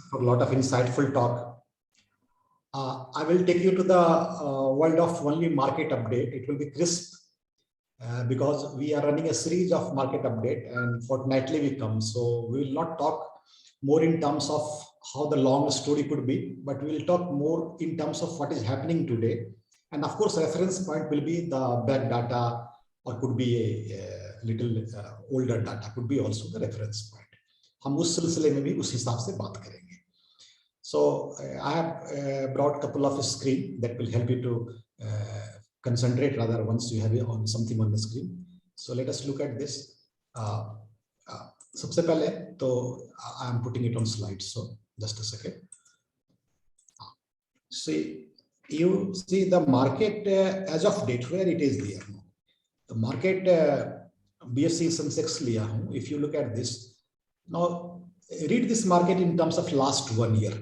for a lot of insightful talk. I will take you to the world of only market update. It will be crisp because we are running a series of market update and fortnightly we come. So we will not talk more in terms of how the long story could be, but we will talk more in terms of what is happening today. And of course, reference point will be the back data or could be a little older data, could be also the reference point. हम उस सिलसिले में भी उस हिसाब से बात करेंगे. So I have brought a couple of screen that will help you to concentrate rather once you have on something on the screen. So let us look at this. सबसे पहले तो I am putting it on slide. So just a second. See, you see the market as of date where it is there. The market BSE Sensex लिया हूँ. If you look at this, now read this market in terms of last 1 year,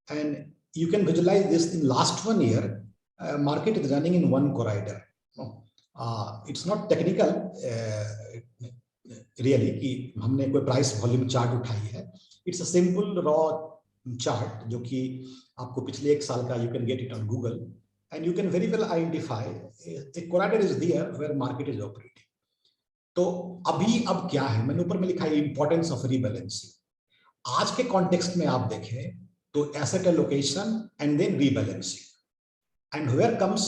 and you can visualize this in last 1 year. Market is running in one corridor. It's not technical really कि हमने कोई price volume chart उठाई है. It's a simple raw chart जो कि आपको पिछले 1 साल का you can get it on Google and you can very well identify a corridor is there where market is operating. तो अभी अब क्या है, मैंने ऊपर में लिखा है इंपॉर्टेंस ऑफ रीबैलेंसिंग. आज के कॉन्टेक्स्ट में आप देखें तो asset allocation and then rebalancing and where comes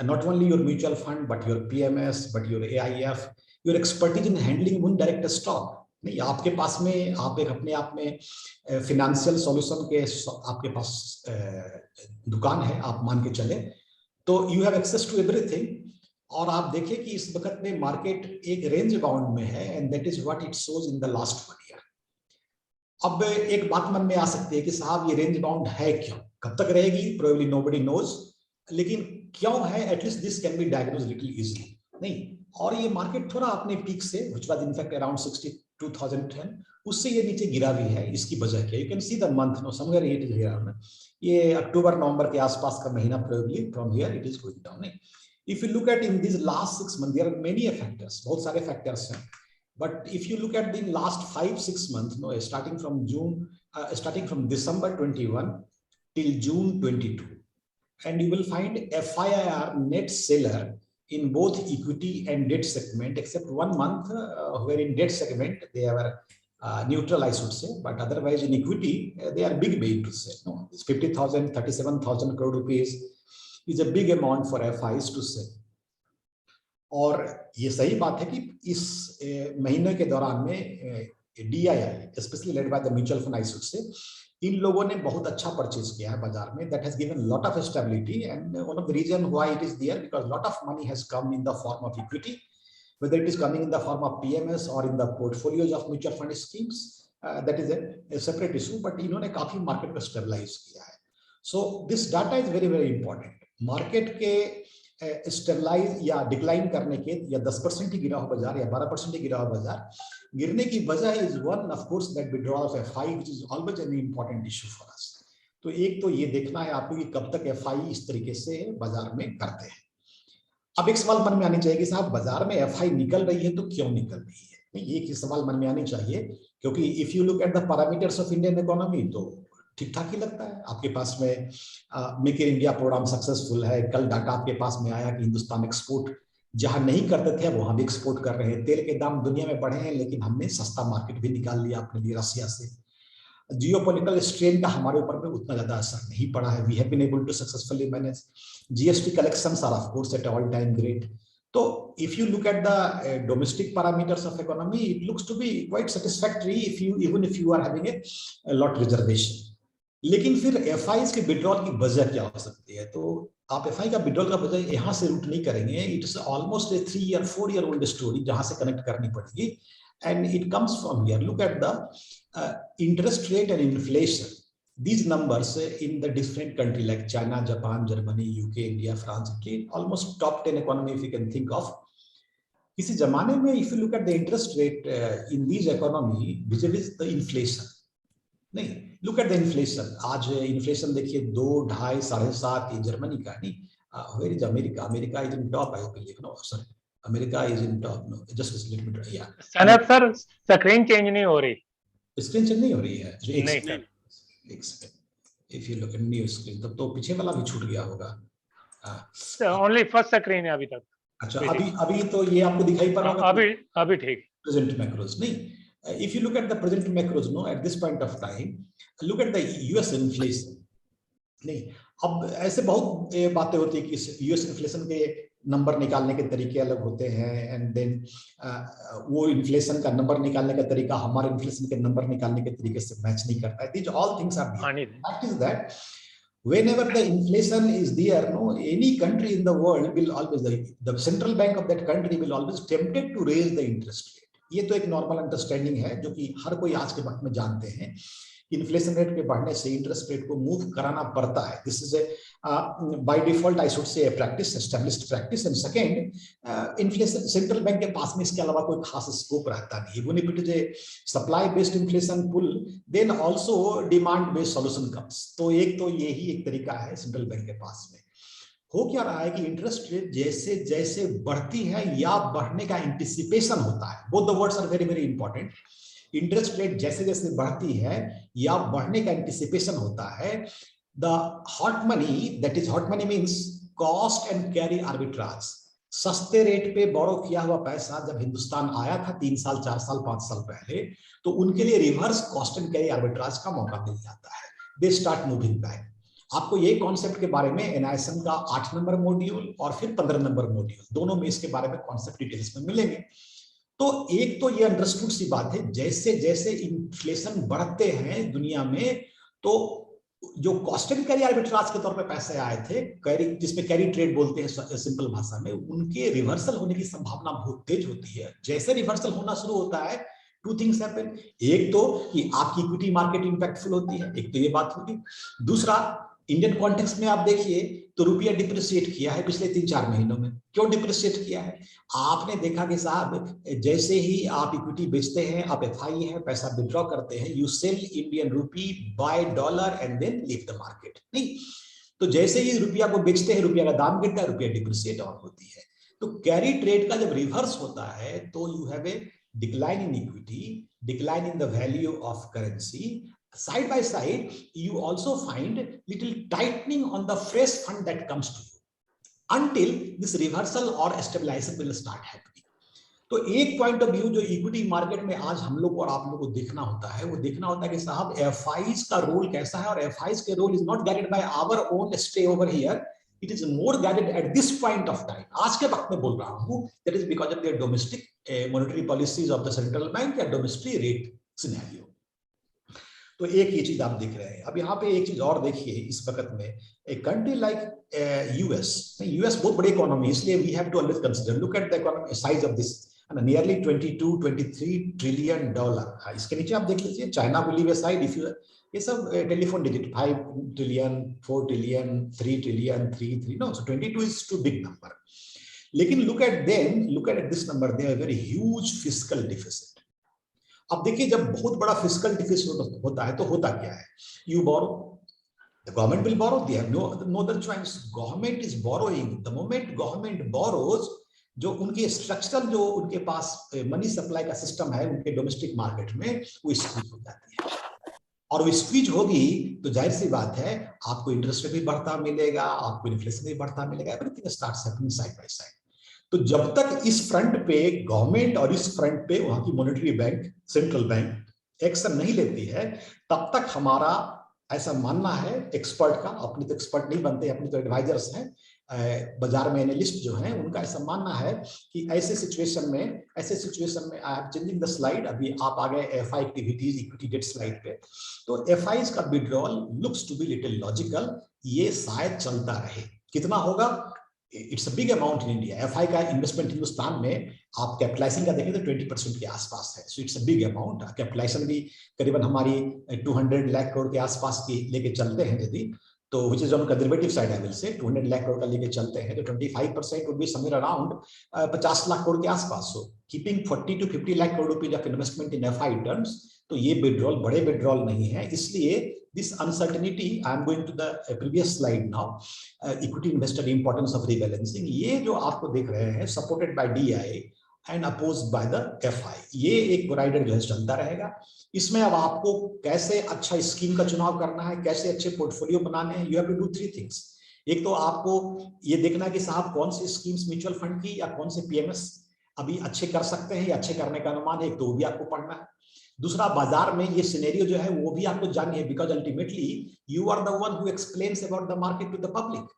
not only your mutual fund but your PMS but your AIF, your expertise in handling one direct stock. नहीं, आपके पास में आप एक अपने आप में फिनेंशियल सॉल्यूशन के आपके पास दुकान है, आप मान के चले तो you have access to everything. और आप देखिए कि इस वक्त में मार्केट एक रेंज बाउंड में है and that is what it shows in the last 1 year. अब एक बात मन में आ सकती है कि साहब ये रेंज बाउंड है क्यों, कब तक रहेगी, प्रोबेबली नोबडी नोज, लेकिन क्यों है at least this can be diagnose little easily. नहीं, और ये मार्केट थोड़ा अपने पीक से व्हिच वाज इनफैक्ट अराउंड 62,010 उससे ये नीचे गिरा भी है. इसकी वजह क्या, you can see the month know somewhere it is here. ये अक्टूबर नवंबर के आसपास का महीना, probably from here it is going down. If you look at in these last 6 months, there are many factors, बहुत सारे factors हैं. But if you look at the last 5-6 months, no, starting from December 21 till June 22, and you will find FIIR net seller in both equity and debt segment, except 1 month where in debt segment they were neutral, I should say, but otherwise in equity they are big to say. No, it's 50,000, 37,000 crore rupees. is a big amount for FIs to sell. और ये सही बात है कि इस महीने के दौरान में DII specially led by the mutual fund, I should say, इन लोगों ने बहुत अच्छा परचेज किया है बाजार में. That has given lot of stability and one of the reason why it is there because lot of money has come in the form of equity, whether it is coming in the form of PMS or in the portfolios of mutual fund schemes, that is a separate issue, but इन्होंने काफी market को stabilise किया है. So this data is very very important. Market के stabilise या decline करने के, या 10% ही गिरा हो बाजार या 12% ही गिरा हो बाजार, गिरने की वजह is one of course that withdrawal of FI which is always an important issue for us. तो एक तो ये देखना है आपको कि कब तक FI इस तरीके से बाजार में करते हैं. अब एक सवाल मन में आनी चाहिए कि साहब बाजार में FI निकल रही है तो क्यों निकल रही है. नहीं, ये सवाल मन में आनी चाहिए क्योंकि if you look at the parameters of Indian economy तो ठीक ठाक ही लगता है. आपके पास में make in India programme successful है. कल डाटा आपके पास में आया कि हिंदुस्तान एक्सपोर्ट जहां नहीं करते थे वहां भी एक्सपोर्ट कर रहे हैं. तेल के दाम दुनिया में बढ़े हैं लेकिन हमने सस्ता मार्केट भी निकाल लिया अपने लिए रसिया से. जियोपॉलिटिकल स्ट्रेन का हमारे ऊपर में उतना ज्यादा असर नहीं पड़ा है. We have been able to successfully manage. GST collections are of course at all time great. तो if you look at the domestic parameters of economy it looks to be quite satisfactory if you even if you are having a lot reservation. लेकिन फिर FIs के withdrawal की वजह क्या हो सकती है. तो आप FI का विड्रॉल का वजह यहाँ से रूट नहीं करेंगे. It's almost A 3 or 4 year old story जहां से कनेक्ट करनी पड़ेगी. And it comes from here. Look at the interest rate and inflation. These numbers in the different country like China, Japan, Germany, UK, India, France, Italy, almost top 10 economy if you can think of. किसी जमाने में if you look at the interest rate in these economy vis-a-vis the inflation. नहीं, look at the inflation. आज inflation देखिए 2, 2.5, 7.5 Germany का. नहीं, where is America? America is in top, I believe. No, sorry, America is in top. No, just a little bit. Yeah. Sanat sir, screen change नहीं हो रही. Screen change नहीं हो रही है. नहीं सर. एक second, if you look eight new screen, तब तो पीछे वाला भी छूट गया होगा। ओनली फर्स्ट स्क्रीन है अभी तक। अच्छा, अभी तो ये आपको दिखाई पड़ रहा होगा। अभी ठीक। प्रेजेंट मैक्रोज नहीं, if you look at the present macros, no, at this point of time, look at the US inflation. नहीं, अब ऐसे बहुत बातें होती है कि यूएस इन्फ्लेशन के नंबर निकालने के तरीके अलग होते हैं, एंड देन वो इन्फ्लेशन का नंबर निकालने का तरीका हमारे इन्फ्लेशन के नंबर निकालने के तरीके से मैच नहीं करता है। These all things are there. Fact is that whenever the inflation is there, no, any country in the world will always, the central bank of that country will always tempted to raise the interest rate. ये तो एक normal understanding है जो कि हर कोई आज के वक्त में जानते हैं। इन्फ्लेशन रेट के बढ़ने से इंटरेस्ट रेट को मूव कराना पड़ता है। This is by default I should से practice, established practice. And second, inflation central bank के पास में इसके अलावा कोई खास स्कोप रहता नहीं। Even if it is a supply based inflation pull, then also demand based solution comes. तो एक तो यही एक तरीका है सेंट्रल बैंक के पास में। हो क्या रहा है कि इंटरेस्ट रेट जैसे जैसे बढ़ती है या बढ़ने का एंटिसिपेशन होता है, both the words are very very important. Interest rate जैसे जैसे बढ़ती है या बढ़ने का एंटिसिपेशन होता है, the hot money, that is hot money means cost and carry arbitrage. सस्ते रेट पे बोरो किया हुआ पैसा जब हिंदुस्तान आया था 3 साल 4 साल 5 साल पहले, तो उनके लिए reverse cost and carry arbitrage का मौका मिल जाता है। They start moving back. आपको ये कॉन्सेप्ट के बारे में एनआईएसएम का 8 नंबर मॉड्यूल और फिर 15 नंबर मॉड्यूल, दोनों में इसके बारे में कॉन्सेप्ट डिटेल्स में मिलेंगे। तो एक तो ये अंडरस्टूड सी बात है, जैसे जैसे इन्फ्लेशन बढ़ते हैं दुनिया में, तो जो कॉस्ट एंड कैरी आर्बिट्राज के तौर पे पैसे आए थे, कैरी, जिसमें कैरी ट्रेड बोलते हैं सिंपल भाषा में, उनके रिवर्सल होने की संभावना बहुत तेज होती है। जैसे रिवर्सल होना शुरू होता है, टू थिंग्स हैपन। एक तो कि आपकी इक्विटी मार्केट इंपैक्टफुल होती है, एक तो ये बात होगी। दूसरा, इंडियन कॉन्टेक्स्ट में आप देखिए तो रुपया डिप्रिशिएट किया है पिछले 3-4 महीनों में। क्यों डिप्रिशिएट किया है? आपने देखा कि साहब जैसे ही आप इक्विटी बेचते हैं, आप एफआई है पैसा विड्रॉ करते हैं, you sell Indian rupee, buy dollar and then leave the market. नहीं, तो जैसे ही रुपया को बेचते हैं, रुपया का दाम गिरता है, रुपया डिप्रिशिएट ऑन होती है। तो कैरी ट्रेड का जब रिवर्स होता है तो you have a decline in equity, decline in the value of currency. Side by side, you also find little tightening on the fresh fund that comes to you until this reversal or stabilization will start happening. तो एक point of view जो equity market में आज हम लोग और आप लोग को देखना होता है, वो देखना होता है कि साहब एफआईज का रोल कैसा है, और एफआईज के role is not guided by our own stay over here, it is more guided at this point of time. आज के वक्त में बोल रहा हूं, that is because of their domestic monetary policies of the central bank या domestic rate scenario. तो एक ये चीज आप देख रहे हैं। अब यहाँ पे एक चीज और देखिए इस वक्त में, एक कंट्री लाइक यूएस, यूएस बहुत बड़ी इकोनॉमी, इसलिए we have to always consider, look at the economy size of this, nearly 22-23 trillion dollar. इसके नीचे आप देख लीजिए, China will leave aside, if you, ये सब telephone digit, 5 trillion, 4 trillion, 3 trillion, 3 no, so 22 is too big number. लेकिन look at them, look at this number, they are very huge fiscal deficit. अब देखिए, जब बहुत बड़ा फिस्कल डिफिसिट होता है तो होता क्या है? You borrow, the government will borrow, they have no other choice, government is borrowing. The moment government borrows, जो उनकी स्ट्रक्चरल, जो उनके पास मनी सप्लाई का सिस्टम है उनके डोमेस्टिक मार्केट में, वो स्क्वीज हो जाती है। और वो स्क्वीज होगी तो जाहिर सी बात है आपको इंटरेस्ट रेट भी बढ़ता मिलेगा, आपको इन्फ्लेशन भी बढ़ता मिलेगा, everything starts happening side by side. तो जब तक इस फ्रंट पे गवर्नमेंट और इस फ्रंट पे वहां की monetary bank, central bank action नहीं लेती है, तब तक हमारा ऐसा मानना है, एक्सपर्ट का, अपनी तो एक्सपर्ट नहीं बनते, अपनी तो एडवाइजर्स हैं, बाजार में एनालिस्ट जो हैं, उनका ऐसा मानना है कि ऐसे सिचुएशन में I am changing the slide, अभी आप आ गए FI activities, equity debt slide पे। तो एफआईज का withdrawal looks to be little logical, ये शायद चलता रहे। कितना होगा? It's a big amount in India. FI का इन्वेस्टमेंट हिंदुस्तान में आप कैपिटलाइजेशन का देखें तो 20% के आसपास है, so it's a big amount. Capitalization भी करीबन हमारी 200 लाख करोड़ के आसपास की लेके चलते हैं यदि, तो which is on conservative side, I will से 200 लाख करोड़ का लेके चलते हैं, तो 25% would be somewhere around 50 lakh crore के आसपास। So keeping 40 to 50 lakh crore rupees of investment in FI terms, तो ये विड्रॉल बड़े विड्रॉल नहीं है। इसलिए this uncertainty, I am going to the previous slide now, equity investor importance of rebalancing, ये जो आपको देख रहे हैं, supported by DI and opposed by the FI. ये एक कोराइडर जो है चलता रहेगा। इसमें अब आपको कैसे अच्छा स्कीम का चुनाव करना है, कैसे अच्छे पोर्टफोलियो बनाने हैं, you have to do 3 things. एक तो आपको ये देखना है कि साहब कौन सी स्कीम्स म्यूचुअल फंड की या कौन से पीएमएस अभी अच्छे कर सकते हैं या अच्छे करने का अनुमान है, तो वो भी आपको पढ़ना है। दूसरा, बाजार में ये सिनेरियो जो है वो भी आपको जाननी है, because ultimately you are the one who explains about the market to the public.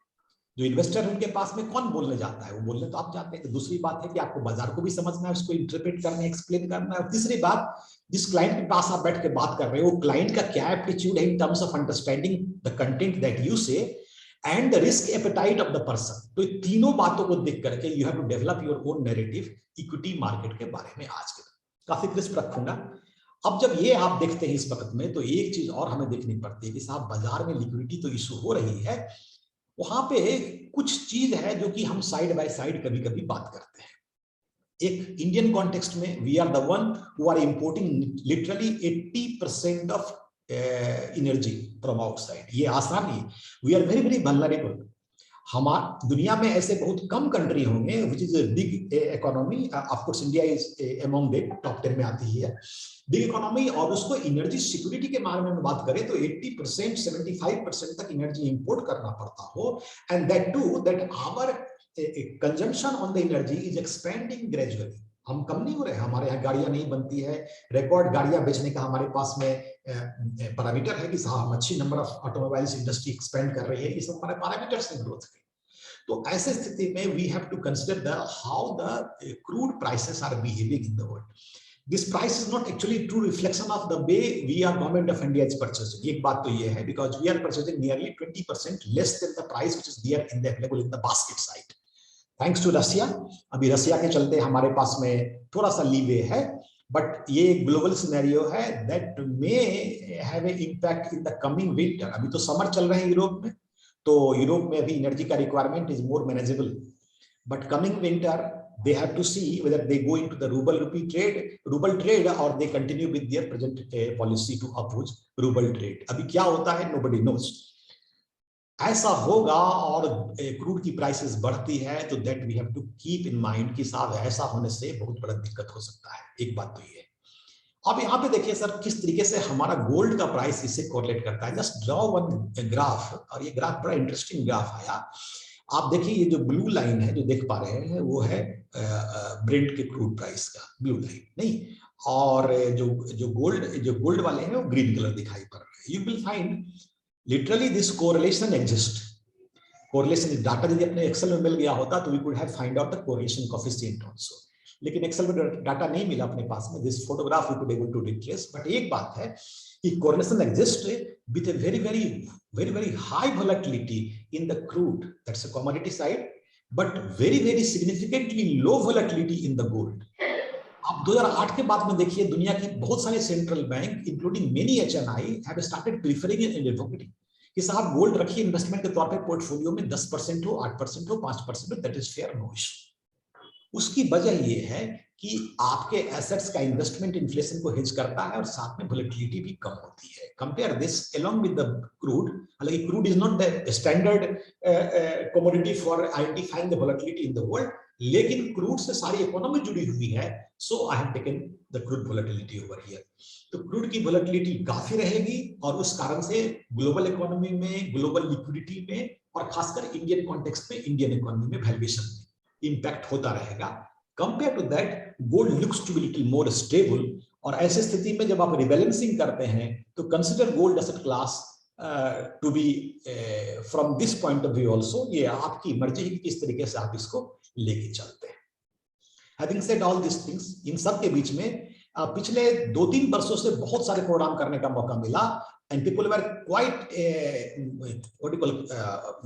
जो इन्वेस्टर है उनके पास में कौन बोलने जाता है, वो बोलने तो आप जाते हैं। तो दूसरी बात है कि आपको बाजार को भी समझना है, उसको इंटरप्रेट करना है, एक्सप्लेन करना है। और तीसरी बात, जिस क्लाइंट के पास आप बैठ के बात कर रहे हो, वो क्लाइंट का क्या एप्टीट्यूड है in terms of understanding the content that you say and the risk appetite of the person. तो तीनों बातों को देख करके you have to develop your own narrative equity market के बारे में। आज के काफी क्रिस्प रखूंगा। अब जब ये आप देखते हैं इस वक्त में, तो एक चीज और हमें देखनी पड़ती है कि साहब बाजार में लिक्विडिटी तो इशू हो रही है, वहां पे कुछ चीज है जो कि हम साइड बाय साइड कभी कभी बात करते हैं। एक इंडियन कॉन्टेक्स्ट में we are the one who are importing literally 80% of energy from outside. ये आसान नहीं, we are very very vulnerable. हमारे दुनिया में ऐसे बहुत कम कंट्री होंगे which is big economy, of course India is among the top 10 में आती है, बिग इकोनॉमी। और उसको एनर्जी सिक्योरिटी के बारे में बात करें तो 80% 75% तक एनर्जी इंपोर्ट करना पड़ता हो, and that too that our consumption on the energy is expanding gradually. हम कम नहीं हो रहे, हमारे यहाँ गाड़ियां नहीं बनती है, रिकॉर्ड गाड़ियां बेचने का हमारे पास में पैरामीटर है कि साहब अच्छी number of automobiles industry expand कर रही है, ये सब हमारे पैरामीटर्स हैं ग्रोथ के। तो ऐसे स्थिति में we have to consider the how the crude prices are behaving in the world. This price is not actually true reflection of the way we are government of India is purchasing. एक बात तो ये है, because we are purchasing nearly 20% less than the price which is there in the available in the basket side. Thanks to Russia. अभी रसिया के चलते हमारे पास में थोड़ा सा लीवे है, बट ये ग्लोबल सिनेरियो है that may have an impact in the coming winter. अभी तो समर चल रहे हैं यूरोप में, तो यूरोप में अभी एनर्जी का requirement is more manageable, but coming winter they have to see whether they go into the ruble trade or they continue with their present policy to oppose ruble trade. अभी क्या होता है nobody knows. ऐसा होगा और crude की prices बढ़ती है तो that we have to keep in mind कि साहब ऐसा होने से बहुत बड़ा दिक्कत हो सकता है। एक बात तो ये है। अब यहाँ पे देखिए सर किस तरीके से हमारा गोल्ड का प्राइस इससे कोरिलेट करता है। जस्ट ड्रॉ वन ग्राफ, और ये ग्राफ बड़ा इंटरेस्टिंग ग्राफ आया। आप देखिए ये जो ब्लू लाइन है जो देख पा रहे हैं वो है ब्रेंट के क्रूड प्राइस का ब्लू लाइन नहीं, और जो गोल्ड वाले हैं वो ग्रीन कलर दिखाई पड़ रहे हैं। You will find literally this correlation exist. Correlation data यदि अपने एक्सेल में मिल गया होता तो we could have find out the correlation coefficient also, लेकिन एक्सेल में डाटा नहीं मिला अपने पास में। This photograph we could able to retrace, but एक बात है कि correlation exist with a very high volatility in the crude, that's a commodity side, but very significantly low volatility in the gold. अब 2008 के बाद में देखिए दुनिया की बहुत सारे central bank including many HNI have started preferring an equity कि साहब गोल्ड रखिए इन्वेस्टमेंट के तौर पे पोर्टफोलियो में 10% हो, 8% हो, 5% हो, that is fair, no issue. उसकी वजह ये है कि आपके एसेट्स का इन्वेस्टमेंट इन्फ्लेशन को हेज करता है और साथ में वोलेटिलिटी भी कम होती है। Compare this along with the crude, हालांकि crude is not the standard commodity for identifying the volatility in the world, लेकिन क्रूड से सारी इकोनॉमी जुड़ी हुई है, so I have taken the crude volatility over here. तो क्रूड की वोलेटिलिटी काफी रहेगी और उस कारण से ग्लोबल इकोनॉमी में, ग्लोबल लिक्विडिटी में और खासकर इंडियन कॉन्टेक्स्ट में, इंडियन इकोनॉमी में वैल्यूएशन में इंपैक्ट होता रहेगा। Compared to that, gold looks to be little more stable, और ऐसे स्थिति में जब आप रिबैलेंसिंग करते हैं तो consider gold asset class to be from this point of view also. ये आपकी मर्जी है कि किस तरीके से आप इसको लेके चलते हैं। Having said all these things, इन सब के बीच में पिछले 2-3 वर्षों से बहुत सारे प्रोग्राम करने का मौका मिला, and people were quite what you call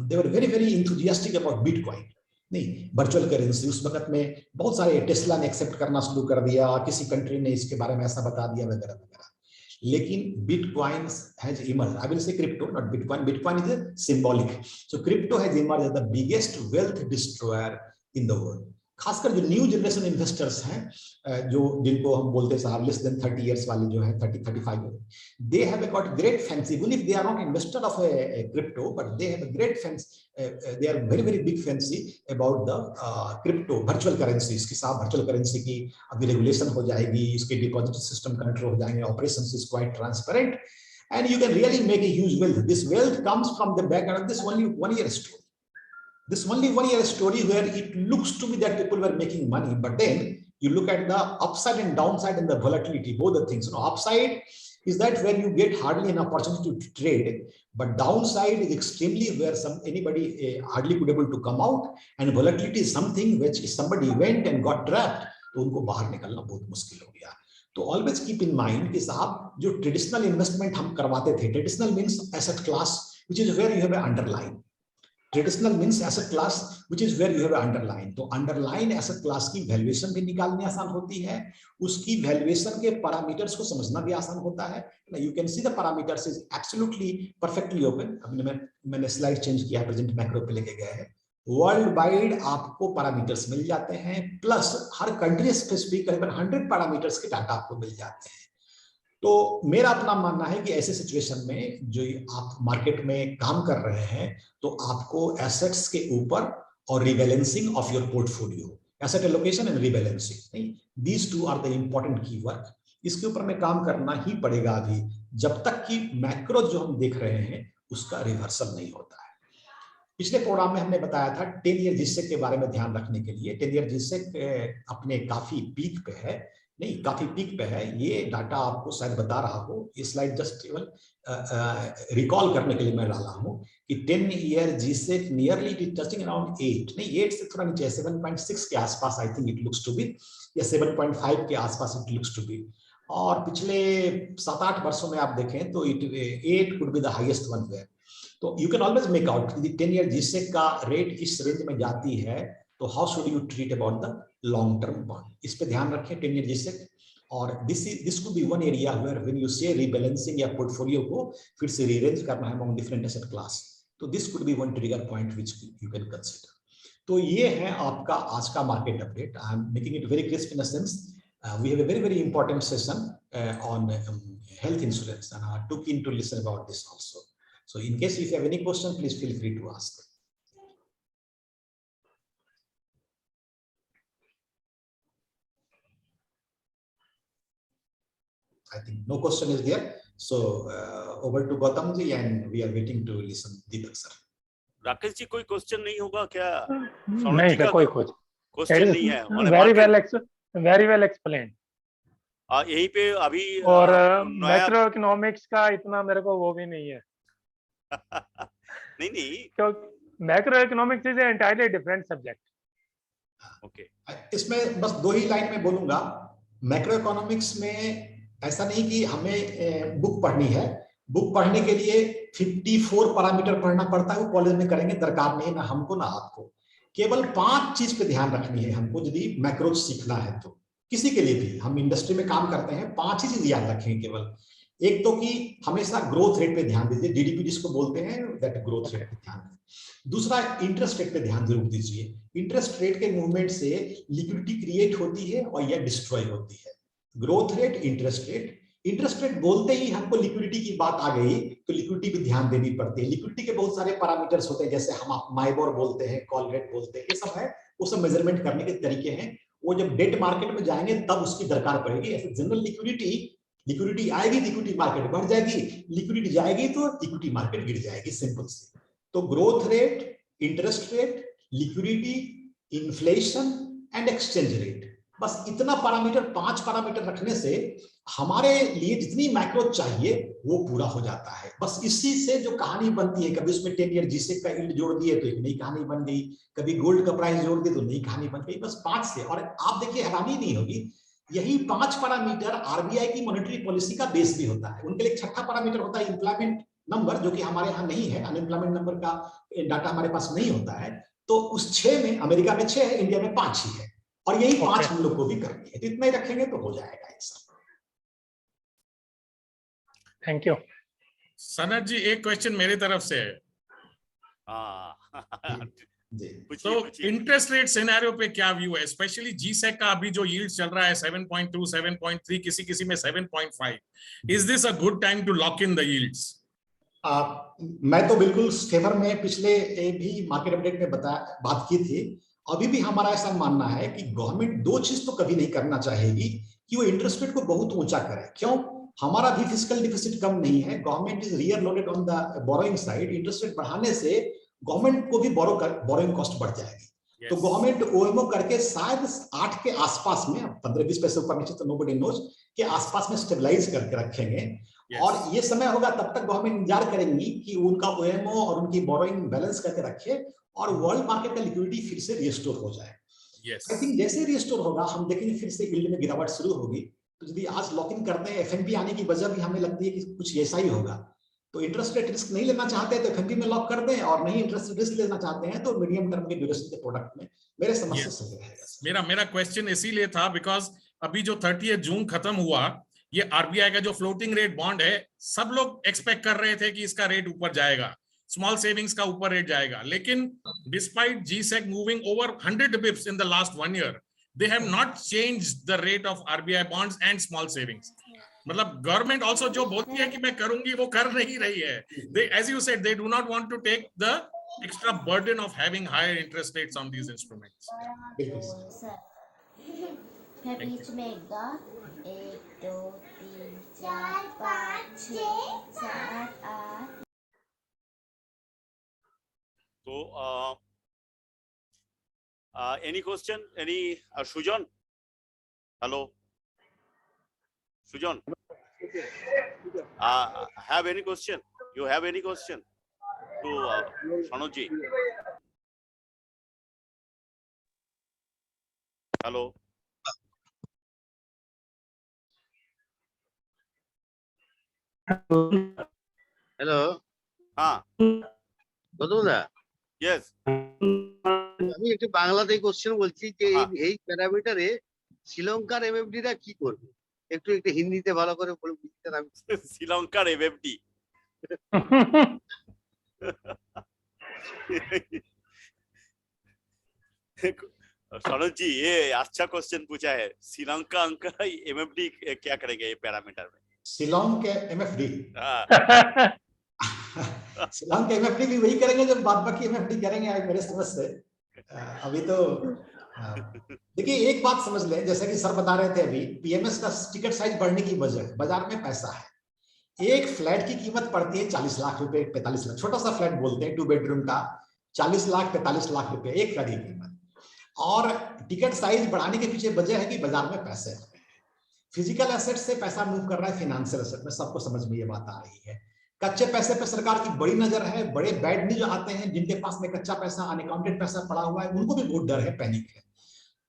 they were very enthusiastic about Bitcoin। नहीं, वर्चुअल करेंसी उस वक्त में बहुत सारे, टेस्ला ने एक्सेप्ट करना शुरू कर दिया, किसी कंट्री ने इसके बारे में ऐसा बता दिया वगैरह वगैरह, लेकिन bitcoin has emerge. I will say crypto, not bitcoin, bitcoin is symbolic. So crypto has emerge as the biggest wealth destroyer in the world. खासकर जो न्यू जनरेशन इन्वेस्टर्स हैं, जो जिनको हम बोलते हैं साहब लेस देन 30 इयर्स वाले जो है 30-35, they have got great fancy, even if they are not investor of crypto, but they have a great fancy, they are very very big fancy about the crypto virtual currency के साथ। Virtual currency की अभी regulation हो जाएगी, इसके deposit system connect हो जाएंगे, operation is quite transparent, and you can really make a huge wealth. This wealth comes from the background of this only 1 year story. This only 1 year story where it looks to be that people were making money, but then you look at the upside and downside and the volatility, both the things. Upside is that where you get hardly an opportunity to trade, but downside is extremely where anybody hardly could able to come out, and volatility is something which if somebody went and got trapped, तो उनको बाहर निकलना बहुत मुश्किल हो गया। तो always keep in mind कि साहब जो ट्रेडिशनल इन्वेस्टमेंट हम करवाते थे, traditional means asset class which is where you have a underline, traditional means asset class which is where you have a underline. तो अंडरलाइन एसेट क्लास की valuation भी निकालनी आसान होती है, उसकी वैल्यूएशन के पैरामीटर्स को समझना भी आसान होता है। You can see the parameters is absolutely perfectly open. अभी मैंने स्लाइड चेंज किया, प्रेजेंट मैक्रो पे लेके गए हैं। वर्ल्ड वाइड आपको पैरामीटर्स मिल जाते हैं, प्लस हर कंट्री स्पेसिफिक करीबन 100 पैरामीटर्स के डाटा आपको मिल जाते हैं। तो मेरा अपना मानना है कि ऐसे सिचुएशन में जो आप मार्केट में काम कर रहे हैं, तो आपको एसेट्स के ऊपर और rebalancing of your portfolio, asset allocation and rebalancing, नहीं, these two are the important keyword. इसके ऊपर में काम करना ही पड़ेगा अभी, जब तक कि मैक्रो जो हम देख रहे हैं उसका रिवर्सल नहीं होता है। पिछले प्रोग्राम में हमने बताया था 10 ईयर जिसेक के बारे में ध्यान रखने के लिए। 10 ईयर जिसेक अपने काफी पीक पे है, नहीं काफी पीक पे है, ये डाटा आपको शायद बता रहा हो। ये स्लाइड जस्ट केवल रिकॉल करने के लिए मैं डाला हूं कि 10 year G sec nearly touching around 8, नहीं 8 से थोड़ा नीचे, 7.6 के आसपास I think it looks to be, या 7.5 के आसपास इट लुक्स टू बी। और पिछले 7-8 वर्षों में आप देखें तो 8 could be the highest one where. तो you can always make out 10 year G sec का रेट इस रेंज में जाती है, तो how should you treat about the long term bond, इस पे ध्यान रखें 10 ईयर जिसेक। और this could be one area where when you say rebalancing या पोर्टफोलियो को फिर से रीअरेंज करना है अमंग डिफरेंट एसेट क्लास, तो this could be one trigger point which you can consider. तो ये है आपका आज का market update. I am making it very crisp in a sense. We have a very very important session on health insurance, and I took in to listen about this also. So in case if you have any question, please feel free to ask. I think no question is there. So over to Gautam ji, and we are waiting to listen Deepak sir. Rakesh ji कोई question नहीं होगा क्या? नहीं sir, कोई question नहीं है। Very well explain. यहीं पे अभी और मैक्रो इकोनॉमिक्स का इतना मेरे को वो भी नहीं है। नहीं क्योंकि macro economics is entirely different subject. Okay, इसमें बस 2 ही लाइन में बोलूंगा। मैक्रो इकोनॉमिक्स में ऐसा नहीं कि हमें बुक पढ़नी है, बुक पढ़ने के लिए 54 पैरामीटर पढ़ना पड़ता है, वो कॉलेज में करेंगे, दरकार नहीं ना हमको ना आपको। केवल 5 चीज पे ध्यान रखनी है हमको यदि मैक्रो सीखना है तो। किसी के लिए भी, हम इंडस्ट्री में काम करते हैं, 5 ही चीज याद रखेंगे केवल। एक तो कि हमेशा ग्रोथ रेट पे ध्यान दीजिए, जीडीपी जिसको बोलते हैं, दैट ग्रोथ रेट पे ध्यान दें। दूसरा, इंटरेस्ट रेट पे ध्यान जरूर दीजिए। इंटरेस्ट रेट के मूवमेंट से लिक्विडिटी क्रिएट होती है और या डिस्ट्रॉय होती है। Growth rate, interest rate. Interest rate बोलते ही हमको लिक्विडिटी की बात आ गई, तो लिक्विडिटी भी ध्यान देनी पड़ती है। लिक्विडिटी के बहुत सारे पैरामीटर्स होते हैं, जैसे हम माइबोर बोलते हैं, कॉल रेट बोलते हैं, ये सब है, वो सब मेजरमेंट करने के तरीके हैं। वो जब डेट मार्केट में जाएंगे तब उसकी दरकार पड़ेगी। ऐसे जनरल लिक्विडिटी आएगी तो इक्विटी मार्केट बढ़ जाएगी, लिक्विडिटी जाएगी तो इक्विटी मार्केट गिर जाएगी, सिंपल से। तो growth rate, interest rate, liquidity, inflation and exchange rate, बस इतना पैरामीटर, 5 पैरामीटर रखने से हमारे लिए जितनी मैक्रो चाहिए वो पूरा हो जाता है। बस इसी से जो कहानी बनती है, कभी उसमें 10 ईयर जिसेक का यील्ड जोड़ दिए तो एक नई कहानी बन गई, कभी गोल्ड का प्राइस जोड़ दिए तो नई कहानी बन गई, बस 5 से। और आप देखिए, हैरानी नहीं होगी, यही 5 पैरामीटर आरबीआई की मॉनेटरी पॉलिसी का बेस भी होता है। उनके लिए 6ठा पैरामीटर होता है एम्प्लॉयमेंट नंबर, जो कि हमारे यहाँ नहीं है, अनएम्प्लॉयमेंट नंबर का डाटा हमारे पास नहीं होता है। तो उस 6 में, अमेरिका में 6 है, इंडिया में 5 ही है, और यही 5 हम लोग को भी करनी है। तो इतना ही रखेंगे तो हो जाएगा ऐसा। थैंक यू सनत जी। एक क्वेश्चन मेरी तरफ से है। तो इंटरेस्ट रेट सिनेरियो पे क्या व्यू है, स्पेशली जीसेक का अभी जो यील्ड चल रहा है 7.2, 7.3, किसी में 7.5, is this a good time to lock in the yields? मैं तो बिल्कुल फेवर में पिछले भी मार्केट अपडेट में बात की थी। अभी भी हमारा ऐसा मानना है कि गवर्नमेंट दो चीज तो कभी नहीं करना चाहेगी कि वो इंटरेस्ट रेट को बहुत ऊंचा करे। क्यों? हमारा भी फिस्कल डिफिसिट कम नहीं है, government is rear loaded on the borrowing side. Interest rate बढ़ाने से गवर्नमेंट को भी बोरोइंग कॉस्ट बढ़ जाएगी। तो गवर्नमेंट ओएमओ करके शायद 8 के आसपास में, 15-20 पैसे ऊपर नीचे तो नोबडी नोज, के आसपास में स्टेबलाइज करके रखेंगे। और ये समय होगा तब तक गवर्नमेंट इंतजार करेंगी कि उनका ओएमओ और उनकी बोरोइंग बैलेंस करके रखे और वर्ल्ड मार्केट का लिक्विडिटी फिर से रिस्टोर हो जाए। आई थिंक जैसे रिस्टोर होगा हम देखेंगे फिर से यील्ड में गिरावट शुरू होगी। तो यदि आज लॉक इन करते हैं, एफएनपी आने की वजह भी हमें लगती है कि कुछ ऐसा ही होगा। तो इंटरेस्ट रेट रिस्क नहीं लेना चाहते हैं तो एफएनपी में लॉक कर दें, और नहीं इंटरेस्ट रेट रिस्क लेना चाहते हैं तो मीडियम टर्म के ड्यूरेशन के प्रोडक्ट में मेरे समझ से सही रहेगा। मेरा क्वेश्चन इसीलिए था बिकॉज अभी जो 30 जून खत्म हुआ, ये आरबीआई का जो फ्लोटिंग रेट बॉन्ड है, सब लोग एक्सपेक्ट कर रहे थे कि इसका रेट ऊपर जाएगा, स्मॉल सेविंग्स का ऊपर रेट जाएगा। लेकिन despite G-sec moving over 100 Bips in the last 1 year, they have not changed the rate of RBI bonds and small savings. मतलब गवर्नमेंट ऑल्सो जो बोलती है कि मैं करूंगी वो कर नहीं रही है। They, as you said, they do not want to take the extra burden of having higher interest rates on these instruments. मैं बीच में एक 2 3 4 5 6 7 8। तो any question? Any Sujan? Hello, Sujan. Have any question? You have any question to Sanoji? Hello. Hello, বদুদা। Yes. আমি একটু বাংলাতে question বলছি যে এই প্যারামিটারে শ্রীলঙ্কার এমএফডিরা কি করবে, একটু হিন্দিতে ভালো করে বলে বুঝতেন আমি। শ্রীলঙ্কার এমএফডি सनोज जी, ये अच्छा क्वेश्चन पूछा है। श्रीलंका का एमएफडी क्या करेंगे ये पैरामीटर में? श्रीलंका एमएफडी श्रीलंका एमएफडी भी वही करेंगे जब बाद बाकी एमएफडी करेंगे मेरे समझ से। अभी तो देखिए एक बात समझ लें, जैसा कि सर बता रहे थे अभी, पीएमएस का टिकट साइज बढ़ने की वजह बाजार में पैसा है। एक फ्लैट की कीमत पड़ती है 40 लाख रुपए, 45 लाख, छोटा सा फ्लैट बोलते हैं 2 बेडरूम का, 40 लाख 45 लाख रुपए एक फ्लैट की कीमत। और टिकट साइज बढ़ाने के पीछे वजह है कि बाजार में पैसे हैं, फिजिकल एसेट से पैसा मूव कर रहा है फाइनेंशियल एसेट में, सबको समझ में ये बात आ रही है। कच्चे पैसे पे सरकार की बड़ी नजर है। बड़े बैड न्यूज आते हैं, जिनके पास में कच्चा पैसा, अनअकाउंटेड पैसा पड़ा हुआ है, उनको भी बहुत डर है, पैनिक है।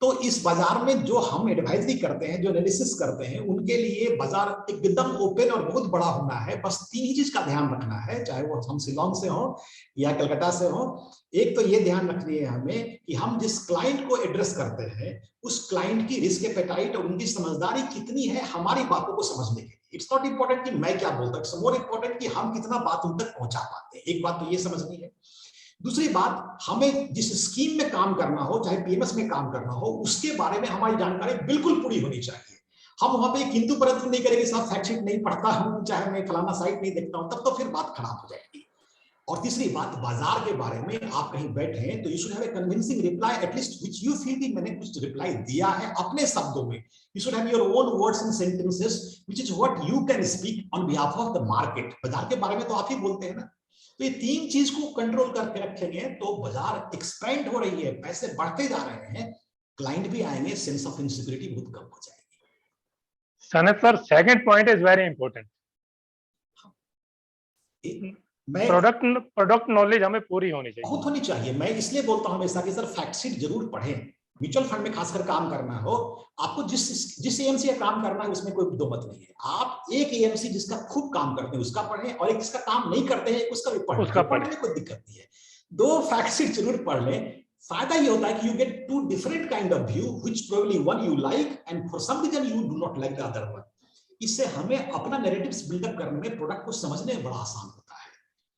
तो इस बाजार में जो हम एडवाइजरी करते हैं, जो एनालिसिस करते हैं, उनके लिए बाजार एकदम ओपन और बहुत बड़ा होना है। बस 3 ही चीज का ध्यान रखना है, चाहे वो हम शिलोंग से हो या कलकत्ता से हो। एक तो ये ध्यान रखनी है हमें कि हम जिस क्लाइंट को एड्रेस करते हैं उस क्लाइंट की रिस्क एपेटाइट और उनकी समझदारी कितनी है हमारी बातों को समझने के लिए। इट्स नॉट इंपॉर्टेंट कि मैं क्या बोलता हूं, इट्स मोर इंपॉर्टेंट कि हम कितना बात उन तक पहुंचा पाते हैं। एक बात तो ये समझनी है। दूसरी बात, हमें जिस स्कीम में काम करना हो, चाहे पीएमएस में काम करना हो, उसके बारे में हमारी जानकारी बिल्कुल पूरी होनी चाहिए। हम वहां पे किंतु परंतु नहीं करेंगे, साहब फैक्ट शीट नहीं पढ़ता हूं, चाहे मैं फलाना साइट नहीं देखता हूं, तब तो फिर बात खराब हो जाएगी। और तीसरी बात, बाजार के बारे में आप कहीं बैठे हैं तो you should have a convincing reply, at least which you feel कि मैंने कुछ रिप्लाई दिया है अपने शब्दों में। You should have your own words and sentences which is what you can speak on behalf of the market. बाजार के बारे में तो आप ही बोलते हैं ना। तो ये 3 चीज को कंट्रोल करके रखेंगे तो बाजार एक्सपेंड हो रही है, पैसे बढ़ते जा रहे हैं, क्लाइंट भी आएंगे, सेंस ऑफ इनसिक्योरिटी बहुत कम हो जाएगी। Sanat sir, second point is very important. Product knowledge हमें पूरी होनी चाहिए, बहुत होनी चाहिए। मैं इसलिए बोलता हूं हमेशा कि सर फैक्ट शीट जरूर पढ़ें। म्यूचुअल फंड में खासकर काम करना हो, आपको जिस एएमसी का काम करना है उसमें कोई दो मत नहीं है। आप एक एएमसी जिसका खूब काम करते हैं उसका पढ़ें, और एक जिसका काम नहीं करते हैं उसका भी पढ़ने में कोई दिक्कत नहीं है। 2 फैक्ट शीट जरूर पढ़ लें। फायदा ये होता है कि you get 2 different kind of view, which probably one you like and for some reason you do not like the other one. इससे हमें अपना नैरेटिव्स बिल्डअप करने में, प्रोडक्ट को समझने में बड़ा आसान होता है।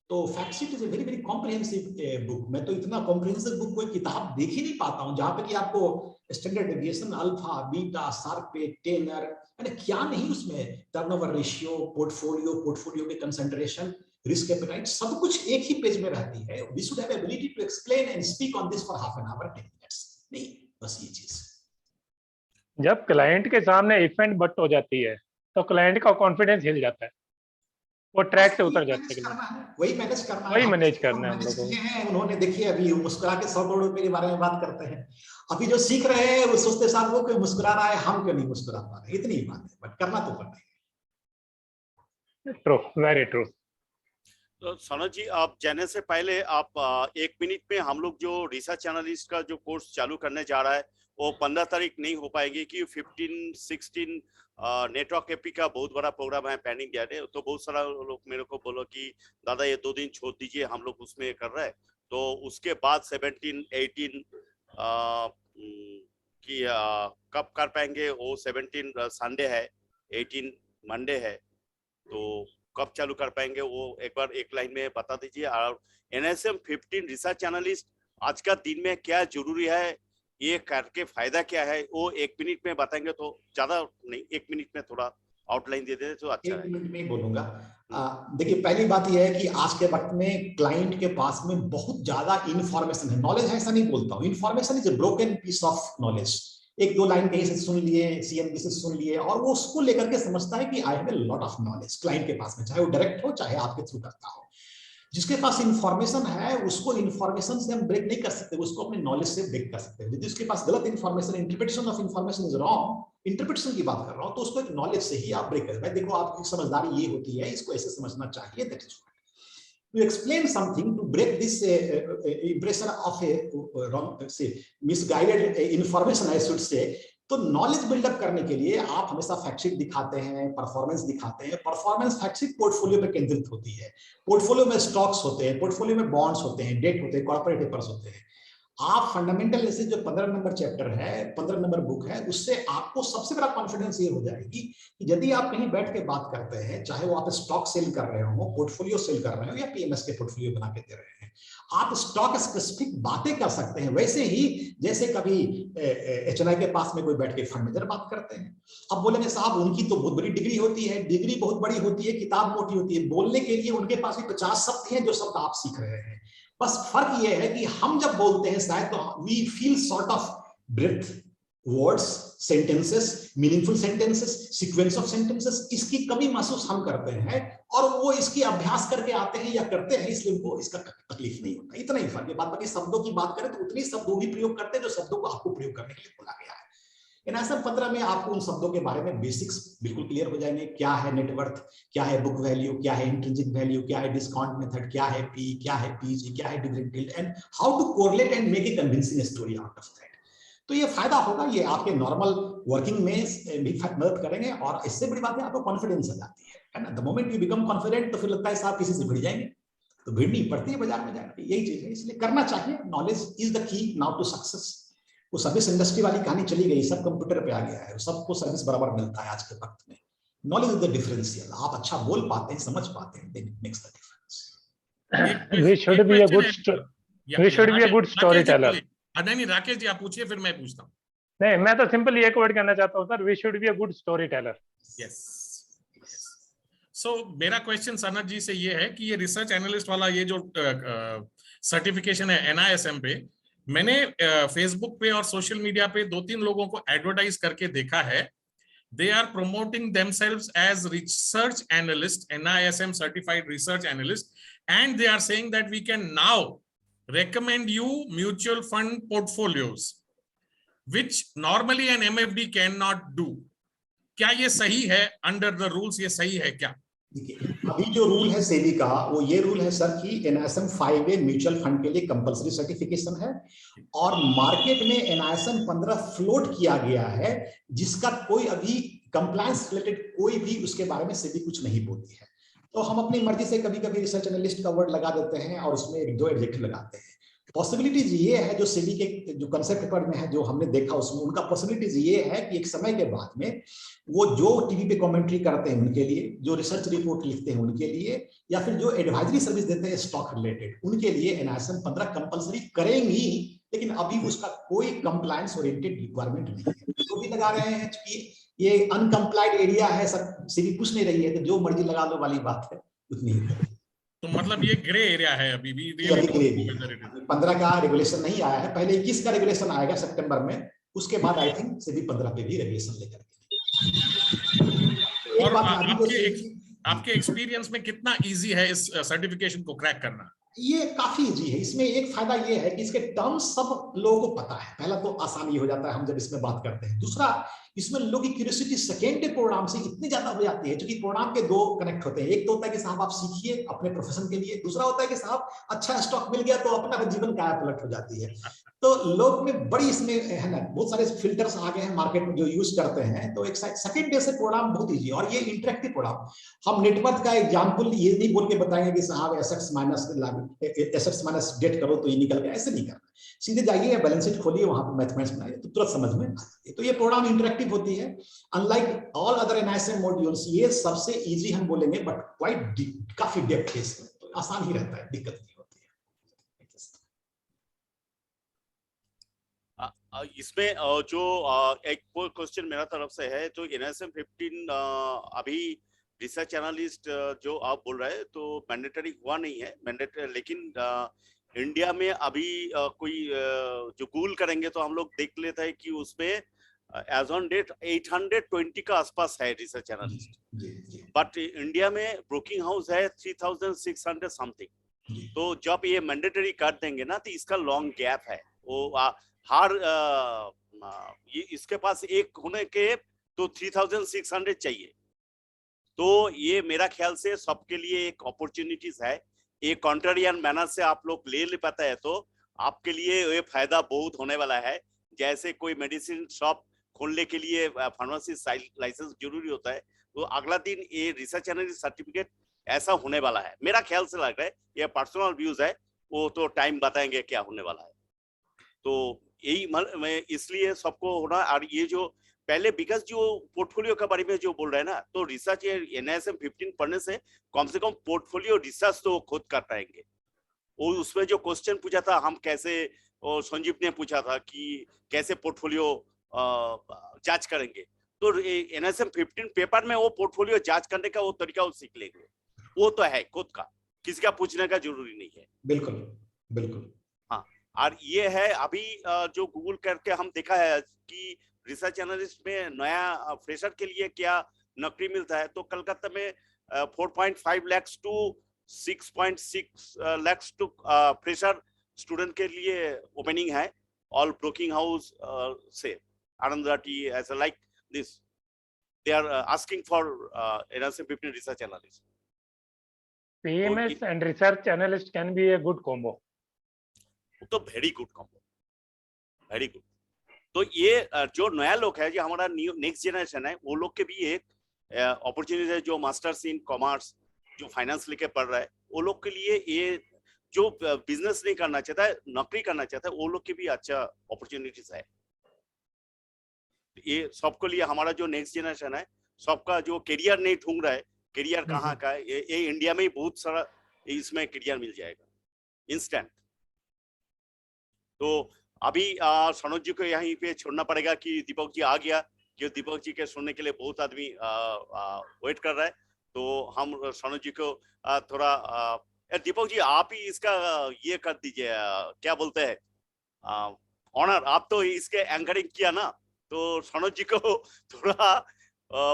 तो factsheet is a very very comprehensive book. मैं तो इतना कॉम्प्रिहेंसिव बुक कोई किताब देख ही नहीं पाता हूँ जहां पे कि आपको standard deviation, alpha, beta, sharpe, tenor, क्या नहीं उसमें, टर्नओवर रेशियो, पोर्टफोलियो के कंसंट्रेशन, रिस्क एपेटाइट, सब कुछ एक ही पेज में रहती है। We should have ability to explain and speak on this for half an hour, 10 minutes. नहीं, बस ये चीज। जब क्लाइंट के सामने इफ एंड बट हो जाती है तो क्लाइंट का कॉन्फिडेंस हिल जाता है, वो ट्रैक से उतर जाते हैं। वही मैनेज करना है, वही मैनेज करना है हम लोगों को। उन्होंने देखिए अभी मुस्कुरा के 100 करोड़ रुपए के बारे में बात करते हैं। अभी जो सीख रहे हैं वो सोचते साथ वो कोई मुस्कुरा रहा है, हम क्यों नहीं मुस्कुरा पा रहे, इतनी ही बात है, बट करना तो करना है। True, very true. तो सनत जी, आप जाने से पहले आप 1 मिनट में हम लोग जो रिसर्च एनालिस्ट का जो कोर्स चालू करने जा रहा है वो 15 तारीख नहीं हो पाएगी कि 15-16 नेटवर्क एपी का बहुत बड़ा प्रोग्राम है पेंडिंग गया है। तो बहुत सारा लोग मेरे को बोलो कि दादा ये 2 दिन छोड़ दीजिए, हम लोग उसमें कर रहे हैं। तो उसके बाद 17-18 कि कब कर पाएंगे, वो 17 संडे है, 18 मंडे है, तो कब चालू कर पाएंगे वो एक बार एक लाइन में बता दीजिए। और NISM 15 रिसर्च एनालिस्ट आज का दिन में क्या जरूरी है, ये करके फायदा क्या है, वो 1 मिनट में बताएंगे तो ज्यादा नहीं, 1 मिनट में थोड़ा आउटलाइन दे देते तो अच्छा है। 1 मिनट में ही बोलूंगा। देखिए, पहली बात यह है कि आज के वक्त में क्लाइंट के पास में बहुत ज्यादा इंफॉर्मेशन है, नॉलेज है ऐसा नहीं बोलता हूँ, information is a broken piece of knowledge. 1-2 line कहीं से सुन लिए, CNB से सुन लिए, और वो उसको लेकर के समझता है कि I have a lot of knowledge. Client के पास में, चाहे वो डायरेक्ट हो चाहे आपके थ्रू करता हो, जिसके पास इंफॉर्मेशन है उसको इंफॉर्मेशन से हम ब्रेक नहीं कर सकते, उसको अपने नॉलेज से ब्रेक कर सकते हैं। यदि उसके पास गलत information, interpretation of information is wrong, interpretation की बात कर रहा हूं, तो उसको एक नॉलेज से ही आप ब्रेक करें। देखो, आपकी समझदारी ये होती है, इसको ऐसे समझना चाहिए, that is to explain something, to break this impression of a wrong, say misguided information I should say। तो नॉलेज बिल्डअप करने के लिए आप हमेशा फैक्टशीट दिखाते हैं, परफॉर्मेंस दिखाते हैं। परफॉर्मेंस फैक्टशीट पोर्टफोलियो पे केंद्रित होती है, पोर्टफोलियो में स्टॉक्स होते हैं, पोर्टफोलियो में बॉन्ड्स होते हैं, डेट होते हैं, कॉर्पोरेट पेपर्स होते हैं। आप फंडामेंटल ऐसे जो 15 नंबर चैप्टर है, 15 नंबर बुक है, उससे आपको सबसे बड़ा कॉन्फिडेंस ये हो जाएगी कि यदि आप कहीं बैठ के बात करते हैं, चाहे वो आप स्टॉक सेल कर रहे हो, पोर्टफोलियो सेल कर रहे हो, या PMS के पोर्टफोलियो बना के दे रहे हैं, आप स्टॉक स्पेसिफिक बातें कर सकते हैं, वैसे ही जैसे कभी HNI के पास में कोई बैठ के फंड मैनेजर बात करते हैं। अब बोलेंगे साहब उनकी तो बहुत बड़ी डिग्री होती है, डिग्री बहुत बड़ी होती है, किताब मोटी होती है, बोलने के लिए उनके पास भी 50 शब्द हैं जो शब्द आप सीख रहे हैं। बस फर्क ये है कि हम जब बोलते हैं शायद तो we feel sort of breath, words, sentences, meaningful sentences, sequence of sentences, इसकी कमी महसूस हम करते हैं, और वो इसकी अभ्यास करके आते हैं या करते हैं, इसलिए उनको इसका तकलीफ नहीं होता। इतना ही फर्क है। बाकी शब्दों की बात करें तो उतनी शब्द वो भी प्रयोग करते हैं जो शब्दों को आपको प्रयोग करने के लिए बोला गया है। NISM 15 में आपको उन शब्दों के बारे में बेसिक्स बिल्कुल क्लियर हो जाएंगे। क्या है नेटवर्थ, क्या है बुक वैल्यू, क्या है इंट्रिंसिक वैल्यू, क्या है डिस्काउंट मेथड, क्या है P, क्या है PG, क्या है dividend yield, and how to correlate and make a convincing story out of that. तो ये फायदा होगा, ये आपके नॉर्मल वर्किंग में भी मदद करेंगे, और इससे बड़ी बात है आपको कॉन्फिडेंस आ जाती है ना। The moment you become confident तो फिर लगता है साहब किसी से भिड़ जाएंगे, तो भिड़नी पड़ती है बाजार में जाकर, यही चीज है। इसलिए करना चाहिए, knowledge is the key now to success. वो सर्विस इंडस्ट्री वाली कहानी चली गई, सब कंप्यूटर पे आ गया है, सबको सर्विस बराबर मिलता है आज के वक्त में। Knowledge is the differential. आप अच्छा बोल पाते हैं, समझ पाते हैं, then it makes the difference. We should be a good storyteller। नहीं, राकेश जी आप पूछिए, फिर मैं पूछता हूँ। नहीं, मैं तो सिंपली एक वर्ड कहना चाहता हूँ sir, we should be a good story teller. Yes. So मेरा क्वेश्चन सनत जी से ये है कि ये रिसर्च एनालिस्ट वाला ये जो सर्टिफिकेशन है NISM पे, मैंने फेसबुक पे और सोशल मीडिया पे 2-3 लोगों को एडवर्टाइज करके देखा है। They are promoting themselves as research analyst, NISM certified research analyst, and they are saying that we can now recommend you mutual fund portfolios which normally an MFD cannot do। क्या ये सही है? Under the rules ये सही है क्या? देखिए, अभी जो रूल है सेबी का, वो ये रूल है सर कि NISM 5A म्यूचुअल फंड के लिए कंपलसरी सर्टिफिकेशन है, और मार्केट में NISM 15 फ्लोट किया गया है, जिसका कोई अभी कंप्लायंस रिलेटेड कोई भी उसके बारे में सेबी कुछ नहीं बोलती है। तो हम अपनी मर्जी से कभी कभी रिसर्च एनालिस्ट का वर्ड लगा देते हैं और उसमें 1-2 एडजेक्टिव लगाते हैं। पॉसिबिलिटीज ये है जो सेबी के जो कंसेप्ट पेपर में है, जो हमने देखा उसमें उनका पॉसिबिलिटीज ये है कि एक समय के बाद में वो जो टीवी पे कमेंट्री करते हैं उनके लिए, जो रिसर्च रिपोर्ट लिखते हैं उनके लिए, या फिर जो एडवाइजरी सर्विस देते हैं स्टॉक रिलेटेड, उनके लिए NISM 15 कंपलसरी करेंगी। लेकिन अभी उसका कोई कंप्लायंस ओरिएंटेड रिक्वायरमेंट नहीं है, तो भी लगा रहे हैं कि ये अनकंप्लाइड एरिया है, सब सेबी पूछ नहीं रही है, तो जो मर्जी लगा लो वाली बात है, उतनी ही। तो मतलब ये ग्रे एरिया है अभी भी, 15 का रेगुलेशन नहीं आया है, पहले 21 का रेगुलेशन आएगा सितंबर में, उसके बाद आई थिंक सेबी 15 पे भी रेगुलेशन लेकर के। और आपके एक्सपीरियंस में कितना इजी है इस सर्टिफिकेशन को क्रैक करना? ये काफी इजी है। इसमें एक फायदा ये है कि इसके टर्म्स सब लोगों को पता है। पहला तो आसानी हो जाता है हम जब इसमें बात करते हैं। दूसरा, इसमें लोगों की क्यूरियोसिटी सेकेंड के प्रोग्राम से इतनी ज्यादा हो जाती है, क्योंकि प्रोग्राम के दो कनेक्ट होते हैं। एक तो होता है कि साहब आप सीखिए अपने प्रोफेशन के लिए, दूसरा होता है कि साहब अच्छा स्टॉक मिल गया तो अपना जीवन काया पलट हो जाती है। तो लोग में बड़ी इसमें है ना, बहुत सारे फिल्टर्स आ गए हैं मार्केट में जो यूज करते हैं। तो एक सेकंड डे से प्रोग्राम बहुत इजी, और ये इंटरेक्टिव प्रोग्राम। हम नेटवर्क का एग्जांपल ये नहीं बोल के बताएंगे कि साहब एसेट्स माइनस डेट करो तो ये निकल गया, ऐसे नहीं करना। सीधे जाइए, बैलेंस शीट खोलिए, वहां पर मैथमेटिक्स बनाइए तो तुरंत समझ में आ जाती है। तो ये प्रोग्राम इंटरेक्टिव होती है, unlike all other NISM modules. ये सबसे इजी हम बोलेंगे, बट क्वाइट काफी डेप्थ है इसमें, तो आसान ही रहता है, दिक्कत नहीं होती है। इसमें जो एक क्वेश्चन मेरा तरफ से है, तो NISM 15 अभी रिसर्च एनालिस्ट जो आप बोल रहे हैं तो मैंडेटरी हुआ नहीं है, मैंडेटरी, लेकिन इंडिया में अभी कोई जो गूगल करेंगे तो हम लोग देख लेते हैं कि उसमें एज ऑन डेट 820 का आसपास है रिसर्च एनालिस्ट, बट इंडिया में ब्रोकिंग हाउस है 3600 समथिंग। तो जब ये मैंडेटरी कर देंगे ना, तो इसका लॉन्ग गैप है। वो हर ये इसके पास एक होने के तो 3600 चाहिए। तो ये मेरा ख्याल से सबके लिए एक अपॉर्चुनिटीज है। एक कॉन्ट्रेरियन मैनर से आप लोग ले पाते हैं तो आपके लिए ये फायदा बहुत होने वाला है। जैसे कोई मेडिसिन शॉप खोलने के लिए फार्मेसी लाइसेंस जरूरी होता है, तो अगला दिन ये रिसर्च एनालिस्ट सर्टिफिकेट ऐसा होने वाला है, मेरा ख्याल से लग रहा है। ये पर्सनल व्यूज है, वो तो टाइम बताएंगे क्या होने वाला है। तो यही इसलिए सबको होना। और ये जो पहले बिकॉज जो पोर्टफोलियो के बारे में जो बोल रहे हैं ना, तो रिसर्च NISM 15 पढ़ने से कम पोर्टफोलियो रिसर्च तो खुद कर पाएंगे। वो उसमें जो क्वेश्चन पूछा था हम कैसे, और संजीव ने पूछा था कि कैसे पोर्टफोलियो जांच करेंगे, तो NISM 15 पेपर में वो पोर्टफोलियो जांच करने का वो तरीका वो सीख लेंगे। वो तो है खुद का, किसी का पूछने का जरूरी नहीं है। बिल्कुल बिल्कुल। हाँ, और ये है अभी जो गूगल करके हम देखा है कि रिसर्च एनालिस्ट में नया फ्रेशर के लिए क्या नौकरी मिलता है। तो कलकत्ता में 4.5 lakh to 6.6 lakh to fresher student के लिए ओपनिंग है। ऑल ब्रोकिंग हाउस से Arundhati as a like this, they are asking for NISM 15 research analyst. PMS and research analyst can be a good combo. तो very good combo, very good. तो ये जो नया लोग है, जो हमारा नेक्स्ट जनरेशन है, वो लोग के भी एक अपॉर्चुनिटी है। जो मास्टर्स इन कॉमर्स, जो फाइनेंस लेके पढ़ रहा है, वो लोग के लिए ये जो बिजनेस नहीं करना चाहता है, नौकरी करना चाहता है, वो लोग के भी अच्छा अपॉर्चुनिटीज है। ये सबके लिए हमारा जो नेक्स्ट जनरेशन है, सबका जो करियर नहीं ढूंढ रहा है, करियर कहाँ का है, ये इंडिया में ही बहुत सारा इसमें करियर मिल जाएगा इंस्टेंट। तो अभी सनोज जी को यहीं पे छोड़ना पड़ेगा कि दीपक जी आ गया, कि दीपक जी के सुनने के लिए बहुत आदमी वेट कर रहा है। तो हम सनोज जी को थोड़ा दीपक जी आप ही इसका ये कर दीजिए, क्या बोलते हैं, ऑनर। आप तो इसके एंकरिंग किया ना, तो सनोज जी को थोड़ा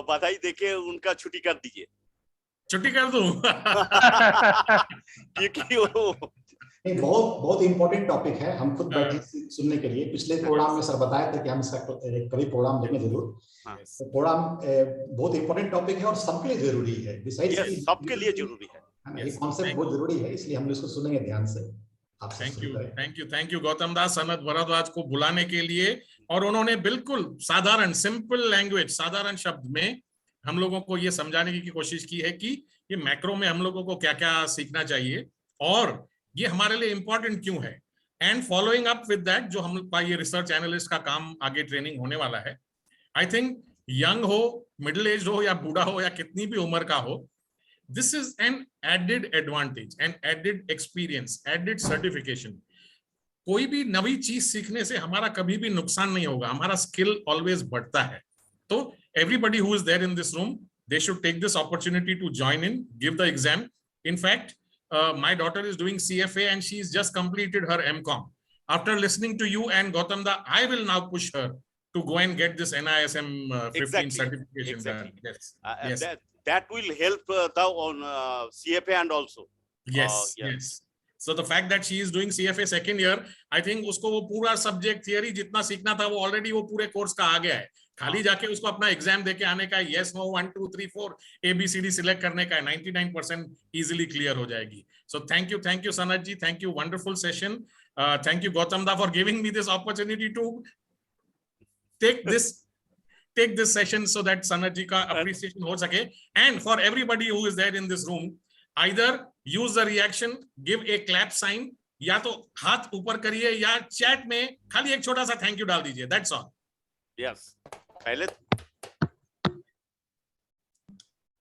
बधाई देके उनका छुट्टी कर दीजिए। छुट्टी कर दूं? क्योंकि वो बहुत इंपॉर्टेंट टॉपिक है। हम खुद बैठे सुनने के लिए। पिछले प्रोग्राम में सर बताया था कि हम इसका कभी प्रोग्राम लेंगे जरूर। तो प्रोग्राम बहुत इंपॉर्टेंट टॉपिक है और सबके लिए जरूरी है। सबके लिए जरूरी है, ये कॉन्सेप्ट बहुत जरूरी है, इसलिए हम इसको सुनेंगे ध्यान से। थैंक यू गौतम दास सनत भारद्वाज को बुलाने के लिए। और उन्होंने बिल्कुल साधारण सिंपल लैंग्वेज, साधारण शब्द में हम लोगों को ये समझाने की कोशिश की है कि ये मैक्रो में हम लोगों को क्या क्या सीखना चाहिए और ये हमारे लिए इंपॉर्टेंट क्यों है। And following up with that, जो हम ये रिसर्च एनालिस्ट का काम आगे ट्रेनिंग होने वाला है, आई थिंक यंग हो, मिडिल एज हो या बूढ़ा हो या कितनी भी उम्र का हो, this is an added advantage, an added experience, added certification. कोई भी नई चीज सीखने से हमारा कभी भी नुकसान नहीं होगा, हमारा स्किल ऑलवेज बढ़ता है। तो everybody who is there in this room, they should take this opportunity to join in, give the exam. In fact, my daughter is doing CFA and she's just completed her MCom. After listening to you and Gautam da, I will now push her to go and get this NISM 15 Exactly. certification. Exactly. Yes. Yes. That will help on CFA and also. Yes. Yes. So the fact that she is doing CFA second year, I think उसको वो पूरा subject theory जितना सीखना था वो already वो पूरे course का आ गया है। खाली जाके उसको अपना एग्जाम देके आने का है, yes no 1 2 3 4 ABCD सिलेक्ट करने का है, 99% इजीली क्लियर हो जाएगी। So thank you Sanat ji, thank you, wonderful session. Thank you Gautam da for giving me this opportunity to take this session so that Sanat जी का appreciation हो सके। And for everybody who is there in this room, either use the reaction, give a clap sign, या तो हाथ ऊपर करिए या chat में खाली एक छोटा सा थैंक यू डाल दीजिए, that's all. Yes. पहले